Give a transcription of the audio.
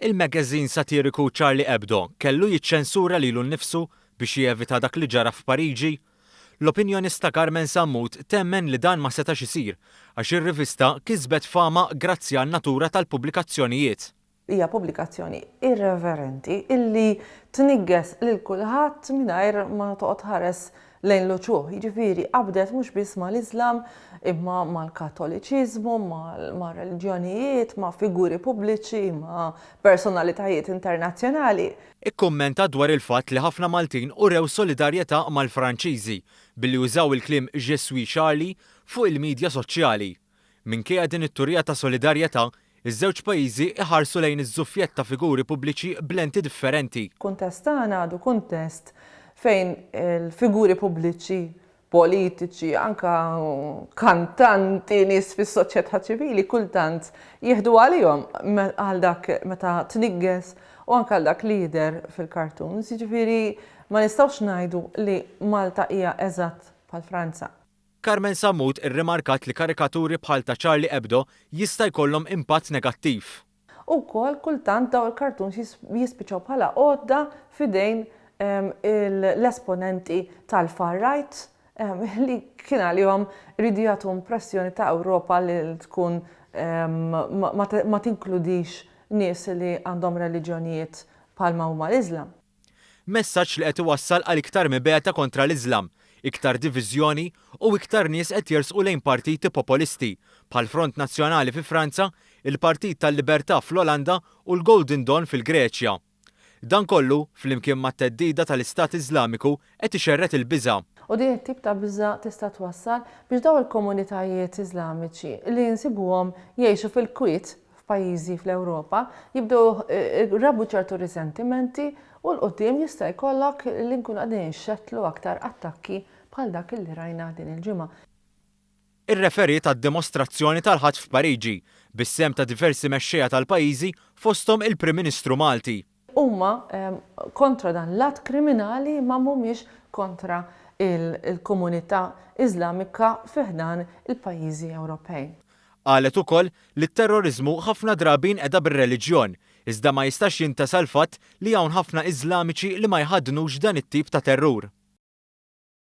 Il-magażin satiriku Charlie Hebdo kellu jiċċensura lilu nnifsu biex jevita dak li ġara f'Pariġi. L-opinjonista Carmen Sammut temmen li dan ma setax isir għax ir-rivista kisbet fama grazzi għan-natura tal-pubblikazzjonijiet. Hija pubblikazzjoni irreverenti illi tnigges lil kulħadd mingħajr ma toqgħod ħares lejn l-uċuħ. Jiġifieri qabdet mhux biss mal-Iżlam imma mal-Kattoliċiżmu, mal-reliġjonijiet, ma' figuri pubbliċi, ma' personalitajiet internazzjonali. Ikkummenta dwar il-fatt li ħafna Maltin urew solidarjetà mal-Franċiżi billi użaw il-kliem Je suis Charlie fuq il-midja soċjali. Minkejja din it-turija ta' solidarjetà, iż-żewġ pajjiżi iħarsu lejn iż-żuffjett ta' figuri pubbliċi b'lenti differenti. Kuntest tagħna għadu kuntest fejn il-figuri pubbliċi, politiċi, anka kantanti, nies fis-soċjetà ċivili kultant jieħdu għalihom għal dak meta tnigges u anke għal dak lider fil-cartoons. Jiġifieri ma nistgħux ngħidu li Malta hija eżatt bħal Franza. Carmen Sammut irrimarkat li karikaturi bħal ta' Charlie Hebdo jista' jkollhom impatt negattiv. Ukoll kultant daw il-cartoons jispiċċaw bħala għodda fidejn l-esponenti tal-far right li kien għalihom iridu jagħtu impressjoni ta' Ewropa li tkun ma tinkludix nies li għandhom reliġjonijiet bħalma huma l-Iżlam. Messaġġ li qed iwassal għal iktar mibeta kontra l-Iżlam, iktar diviżjoni u iktar nies qed jersqu lejn partiti populisti bħal Front Nazzjonali fi Franza, il-Partit tal-Libertà fl-Olanda u l-Golden Dawn fil-Greċja. Dan kollu flimkien mat-teddida tal-Istat Iżlamiku qed ixerret il-biża'. U din it-tip ta' biża' tista' twassal biex dawn il-komunitajiet Iżlamiċi li jinsibuhom jgħixu fil-kwiet f'pajjiżi fl-Ewropa jibdew rabu ċertu risentimenti u l-qudiem jista' jkollok li nkunu qegħdin nxettlu aktar attakki bħal dak li rajna din il-ġimgħa. Ir-referi tad-dimostrazzjoni tal-ħadd f'Pariġi bis-sem ta' diversi mexxejja tal-pajjiżi fosthom il-Prim Ministru Malti. Huma kontra dan l-att kriminali ma mhumiex kontra il-komunità Iżlamika fiħdan il-pajjiżi Ewropej. Qalet ukoll li t-terrorizmu ħafna drabin qiegħda bir-reliġjon, iżda ma jistax jintesa' l-fatt li hawn ħafna Iżlamiċi li ma jħaddnux dan it-tip ta' terrur.